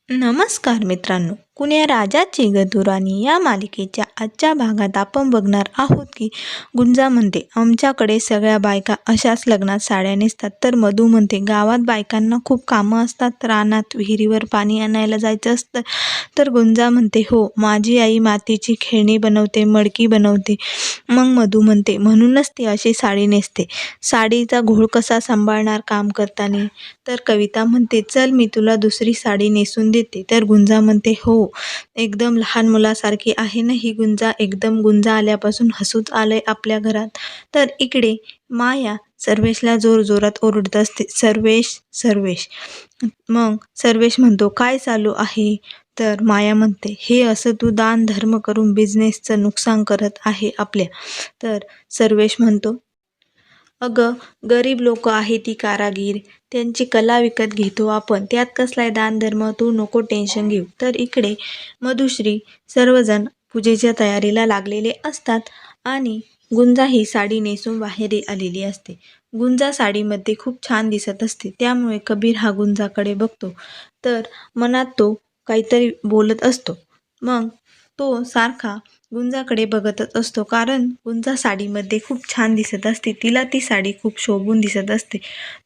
नमस्कार मित्रांनो, कुण्या राजाची गधुराणी या मालिकेच्या आजच्या भागात आपण बघणार आहोत की गुंजा म्हणते, आमच्याकडे सगळ्या बायका अशाच लग्नात साड्या नेसतात. तर मधू म्हणते, गावात बायकांना खूप कामं असतात, रानात विहिरीवर पाणी आणायला जायचं असतं. तर गुंजा म्हणते, हो, माझी आई मातीची खेळणी बनवते, मडकी बनवते. मग मधू म्हणते, म्हणूनच ती अशी साडी नेसते. साडीचा घोळ कसा सांभाळणार काम करताना. तर कविता म्हणते, चल मी तुला दुसरी साडी नेसून देते. तर गुंजा म्हणते, हो, एकदम लहान मुलासारखी आहे ना ही गुंजा. एकदम गुंजा आल्यापासून हसूच आलंय आपल्या घरात. तर इकडे माया सर्वेशला जोरजोरात ओरडत असते, सर्वेश सर्वेश. मग सर्वेश म्हणतो, काय चालू आहे. तर माया म्हणते, हे असं तू दान धर्म करून बिझनेसचं नुकसान करत आहे आपल्या. तर सर्वेश म्हणतो, अगं, गरीब लोक आहे ती कारागीर, त्यांची कला विकत घेतो आपण, त्यात कसलाय दानधर्म, तू नको टेन्शन घेऊ. तर इकडे मधुश्री सर्वजण पूजेच्या तयारीला लागलेले असतात आणि गुंजा ही साडी नेसून बाहेर आलेली असते. गुंजा साडीमध्ये खूप छान दिसत असते, त्यामुळे कबीर हा गुंजाकडे बघतो. तर मनात तो काहीतरी बोलत असतो. मग तो सारखा गुंजाकडे बघतच असतो, कारण गुंजा साडीमध्ये खूप छान दिसत असते, तिला ती साडी खूप शोभून दिसत असते.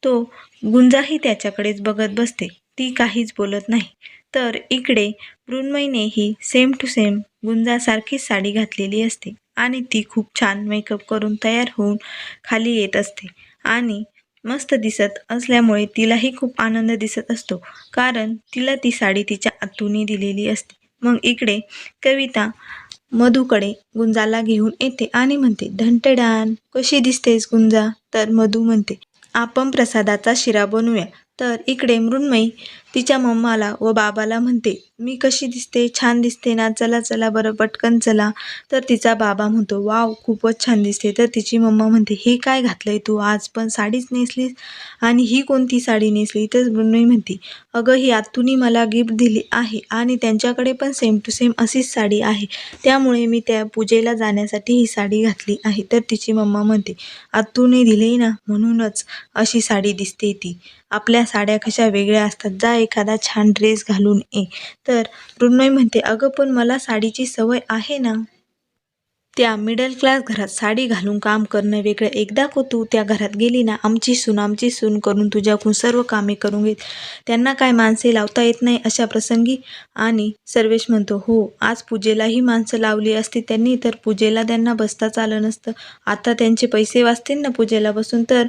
तो गुंजाही त्याच्याकडेच बघत बसते, ती काहीच बोलत नाही. तर इकडे मृण्मयीनेही सेम टू सेम गुंजासारखीच साडी घातलेली असते आणि ती खूप छान मेकअप करून तयार होऊन खाली येत असते आणि मस्त दिसत असल्यामुळे तिलाही खूप आनंद दिसत असतो, कारण तिला ती साडी तिच्या आतूनी दिलेली असते. मग इकडे कविता मधूकडे गुंजाला घेऊन येते आणि म्हणते, ढंटडान, कशी दिसतेस गुंजा. तर मधू म्हणते, आपण प्रसादाचा शिरा बनवूया. तर इकडे मृण्मयी तिच्या मम्माला व बाबाला म्हणते, मी कशी दिसते, छान दिसते ना, चला चला बरं पटकन चला. तर तिचा बाबा म्हणतो, वाव, खूपच छान दिसते. तर तिची मम्मा म्हणते, हे काय घातलंय तू, आज पण साडीच नेसलीस आणि ही कोणती साडी नेसली. तर मृण्मयी म्हणते, अगं, ही आतुनी मला गिफ्ट दिली आहे आणि त्यांच्याकडे पण सेम टू सेम अशीच साडी आहे, त्यामुळे मी त्या पूजेला जाण्यासाठी ही साडी घातली आहे. तर तिची मम्मा म्हणते, आतूने दिली ना, म्हणूनच अशी साडी दिसते ती. आपल्या साड्या कशा वेगळ्या असतात, जा एखादा छान ड्रेस घालून ये. तर मृण्मयी म्हणते, अगं, पण मला साडीची सवय आहे ना. त्या मिडल क्लास घरात साडी घालून काम करणं वेगळं. एकदा को तू त्या घरात गेली ना, आमची सून करून तुझ्याकडून सर्व कामे करून घेत. त्यांना काय माणसे लावता येत नाही अशा प्रसंगी. आणि सर्वेश म्हणतो, हो, आज पूजेलाही माणसं लावली असती त्यांनी, तर पूजेला त्यांना बसताच आलं नसतं. आता त्यांचे पैसे वाचतील ना पूजेला बसून. तर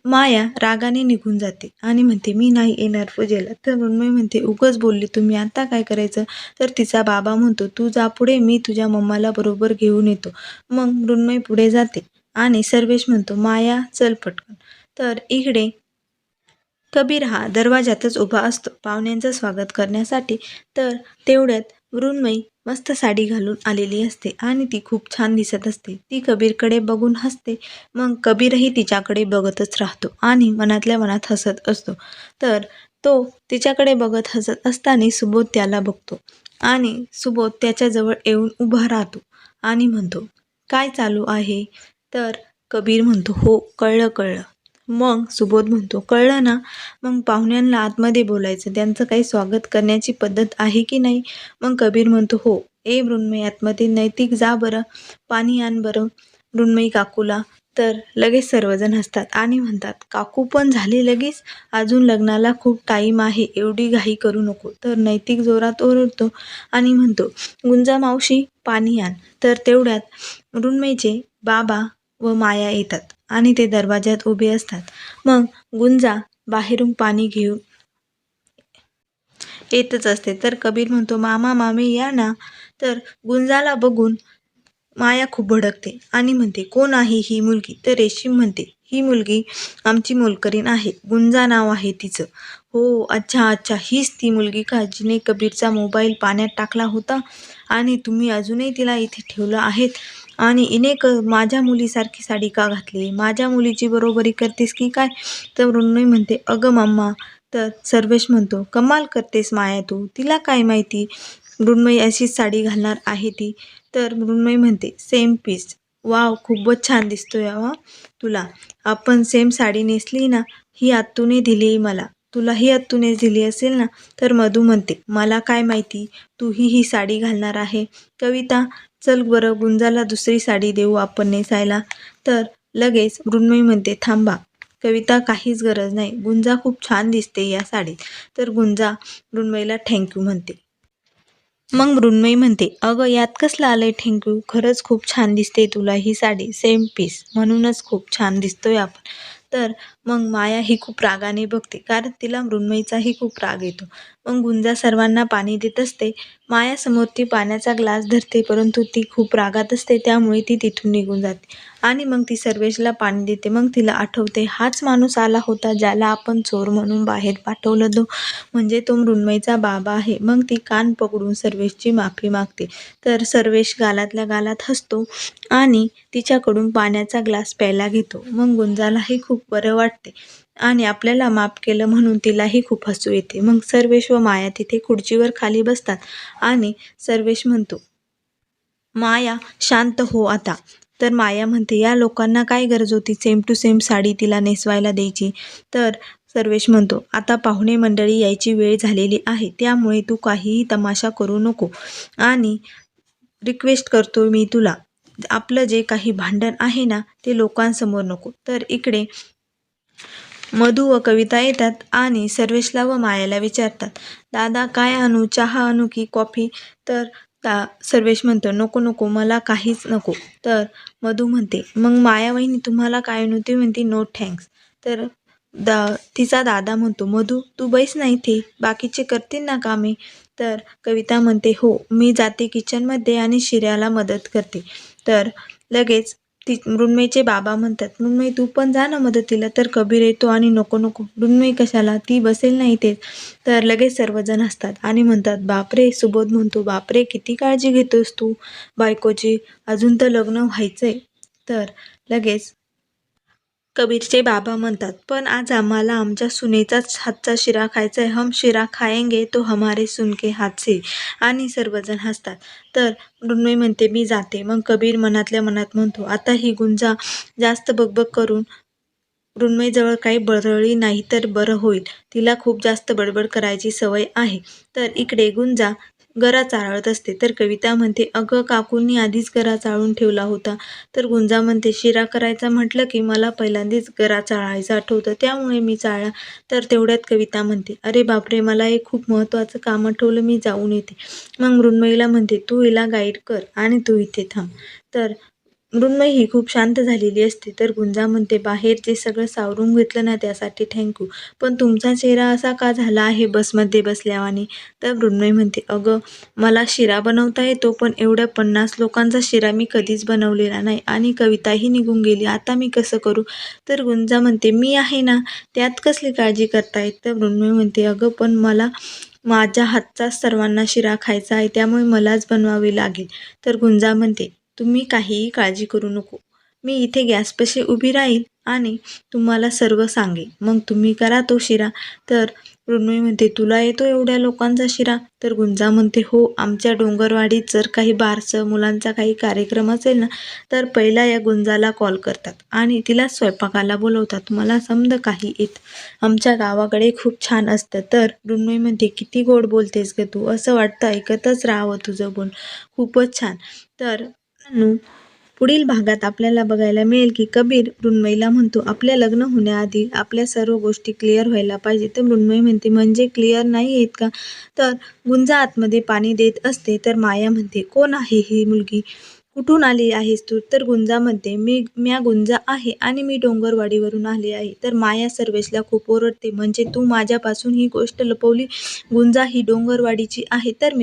माया रागाने निघून जाते आणि म्हणते, मी नाही येणार पूजेला. तर मृण्मयी म्हणते, उगच बोलली तुम्ही, आता काय करायचं. तर तिचा बाबा म्हणतो, तू जा पुढे, मी तुझ्या मम्माला बरोबर घेऊन येतो. मग मृण्मयी पुढे जाते आणि सर्वेश म्हणतो, माया चल पटकन. तर इकडे कबीर हा दरवाजातच उभा असतो पाहुण्यांचं स्वागत करण्यासाठी. तर तेवढ्यात मृण्मयी मस्त साडी घालून आलेली असते आणि ती खूप छान दिसत असते. ती कबीरकडे बघून हसते. मग कबीरही तिच्याकडे बघतच राहतो आणि मनातल्या मनात हसत असतो. तर तो तिच्याकडे बघत हसत असताना सुबोध त्याला बघतो आणि सुबोध त्याच्याजवळ येऊन उभा राहतो आणि म्हणतो, काय चालू आहे. तर कबीर म्हणतो, हो, कळलं कळलं. मग सुबोध म्हणतो, कळलं ना, मग पाहुण्यांना आतमध्ये बोलायचं, त्यांचं काही स्वागत करण्याची पद्धत आहे की नाही. मग कबीर म्हणतो, हो, ए मृण्मयी, आतमध्ये नैतिक जा बरं, पाणी आण बरं मृण्मयी काकूला. तर लगेच सर्वजण हसतात आणि म्हणतात, काकू पण झाली लगेच, अजून लग्नाला खूप टाईम आहे, एवढी घाई करू नको. तर नैतिक जोरात ओरडतो आणि म्हणतो, गुंजा मावशी, पाणी आण. तर तेवढ्यात मृण्मयीचे बाबा व माया येतात आणि ते दरवाज्यात उभे असतात. मग गुंजा बाहेरून पाणी घेऊन येतच असते. तर कबीर म्हणतो, मामा मामी या ना. तर गुंजाला बघून माया खूप भडकते आणि म्हणते, कोण आहे ही मुलगी. तर रेशीम म्हणते, ही मुलगी आमची मोलकरीण आहे, गुंजा नाव आहे तिचं. हो, अच्छा अच्छा, हीच ती मुलगी का जिने कबीरचा मोबाईल पाण्यात टाकला होता आणि तुम्ही अजूनही तिला इथे ठेवलं आहेत. आणि इने माझ्या मुलीसारखी साडी का घातली, माझ्या मुलीची बरोबरी करतेस की काय. तर मृण्मयी म्हणते, अगं मम्मा. तर सर्वेश म्हणतो, कमाल करतेस माया तू, तिला काय माहिती मृण्मयी अशीच साडी घालणार आहे ती. तर मृण्मयी म्हणते, सेम पीस, वाव, खूपच छान दिसतोय तुला. आपण सेम साडी नेसली ना, ही आतूने दिली मला, तुलाही अत्तूनेच दिली असेल ना? तर मधू म्हणते, मला काय माहिती तूही ही साडी घालणार आहे. कविता, चल बरं गुंजाला दुसरी साडी देऊ आपण नेसायला. तर लगेच मृण्मयी म्हणते, थांबा कविता, काहीच गरज नाही. गुंजा खूप छान दिसते या साडीत. तर गुंजा मृण्मयीला थँक्यू म्हणते. मग मृण्मयी म्हणते, अगं यात कसलं आलंय थँक्यू, खरंच खूप छान दिसते तुला ही साडी, सेम पीस, म्हणूनच खूप छान दिसतोय आपण. तर मग माया ही खूप रागाने बघते, कारण तिला मृण्मयीचाही खूप राग येतो. मग गुंजा सर्वांना पाणी देत असते. मायासमोर ती पाण्याचा ग्लास धरते, परंतु ती खूप रागात असते, त्यामुळे ती तिथून निघून जाते. आणि मग ती सर्वेशला पाणी देते. मग तिला आठवते, हाच माणूस आला होता ज्याला आपण चोर म्हणून बाहेर पाठवलं, तो म्हणजे तो मृण्मयीचा बाबा आहे. मग ती कान पकडून सर्वेशची माफी मागते. तर सर्वेश गालातल्या गालात हसतो आणि तिच्याकडून पाण्याचा ग्लास प्यायला घेतो. मग गुंजालाही खूप बरं वाटते आणि आपल्याला माफ केलं म्हणून तिलाही खूप हसू येते. मग सर्वेश व माया तिथे खुर्चीवर खाली बसतात आणि सर्वेश म्हणतो, माया शांत हो आता. तर माया म्हणते, या लोकांना काय गरज होती सेम टू सेम साडी तिला नेसवायला द्यायची. तर सर्वेश म्हणतो, आता पाहुणे मंडळी यायची वेळ झालेली आहे, त्यामुळे तू काहीही तमाशा करू नको आणि रिक्वेस्ट करतो मी तुला, आपलं जे काही भांडण आहे ना ते लोकांसमोर नको. तर इकडे मधू व कविता येतात आणि सर्वेशला व मायाला विचारतात, दादा काय आणू, चहा आणू की कॉफी? तर सर्वेश म्हणतो, नको नको, मला काहीच नको. तर मधू म्हणते, मग माया वहिनी तुम्हाला काय आणू? ती म्हणते, नो थँक्स. तर तिचा दादा म्हणतो, मधू तू बैस ना इथे, बाकीचे करतील ना कामे. तर कविता म्हणते, हो मी जाते किचनमध्ये आणि शिऱ्याला मदत करते. तर लगेच मृण्मयीचे बाबा म्हणतात, मृण्मयी तू पण जा ना मदतीला. तर कबीर येतो आणि नको नको, मृण्मयी कशाला, ती बसेल ना इथेच. तर लगेच सर्वजण हसतात आणि म्हणतात, बापरे. सुबोध म्हणतो, बापरे किती काळजी घेतोस तू बायकोची, अजून तर लग्न व्हायचंय. तर लगेच कबीरचे बाबा म्हणतात, पण आज आम्हाला आमच्या सुनेचाच हातचा शिरा खायचा आहे, हम शिरा खाएंगे तो हमारे सुन के हात से. आणि सर्वजण हसतात. तर मृण्मयी म्हणते, मी जाते. मग कबीर मनातल्या मनात म्हणतो, आता ही गुंजा जास्त बकबक करून मृण्मयीजवळ काही बरळली नाही तर बरं होईल, तिला खूप जास्त बडबड करायची सवय आहे. तर इकडे गुंजा गरा चाळत असते. तर कविता म्हणते, अगं काकूंनी आधीच गरा चाळून ठेवला होता. तर गुंजा म्हणते, शिरा करायचा म्हटलं की मला पहिल्यांदाच गरा चाळायचं आठवतं, त्यामुळे मी चाळला. तर तेवढ्यात कविता म्हणते, अरे बापरे, मला एक खूप महत्त्वाचं काम आठवलं, मी जाऊन येते. मग मृण्मयीला म्हणते, तू हिला गाईड कर आणि तू इथे थांब. तर मृण्मयी ही खूप शांत झालेली असते. तर गुंजा म्हणते, बाहेर जे सगळं सावरून घेतलं ना त्यासाठी थँक्यू, पण तुमचा चेहरा असा का झाला आहे बसमध्ये बसल्यावानी? तर मृण्मयी म्हणते, अगं मला शिरा बनवता येतो, पण एवढ्या 50 लोकांचा शिरा मी कधीच बनवलेला नाही आणि कविताही निघून गेली, आता मी कसं करू? तर गुंजा म्हणते, मी आहे ना, त्यात कसली काळजी करतायत? तर मृण्मयी म्हणते, अगं पण मला माझ्या हातचाच सर्वांना शिरा खायचा आहे, त्यामुळे मलाच बनवावी लागेल. तर गुंजा म्हणते, तुम्ही काहीही काळजी करू नको, मी इथे गॅसपाशी उभी राहील आणि तुम्हाला सर्व सांगेन, मग तुम्ही करा तो शिरा. तर मृण्मयी म्हणते, तुला येतो एवढ्या लोकांचा शिरा? तर गुंजा म्हणते, हो, आमच्या डोंगरवाडीत जर काही बारसं मुलांचा काही कार्यक्रम असेल ना, तर पहिला या गुंजाला कॉल करतात आणि तिला स्वयंपाकाला बोलवतात, मला समद काही येत, आमच्या गावाकडे खूप छान असतं. तर मृण्मयी म्हणते, किती गोड बोलतेस ग तू, असं वाटतं ऐकतच राहावं तुझं बोल, खूपच छान. तर पुढील भागात आपल्याला बघायला मिळेल की कबीर मृण्मयीला म्हणतो, आपल्या लग्न होण्याआधी आपल्या सर्व गोष्टी क्लिअर व्हायला पाहिजे. तर मृण्मयी म्हणते, म्हणजे क्लिअर नाही आहेत का? तर गुंजा आतमध्ये पाणी देत असते. तर माया म्हणते, कोण आहे ही मुलगी, कुठून आली आहेस तू? तर गुंजा म्हणते, म्या गुंजा आहे आणि मी डोंगरवाडीवरून आली आहे. तर माया सर्वेशला खूप ओरडते, म्हणजे तू माझ्यापासून ही गोष्ट लपवली, गुंजा ही डोंगरवाडीची आहे. तर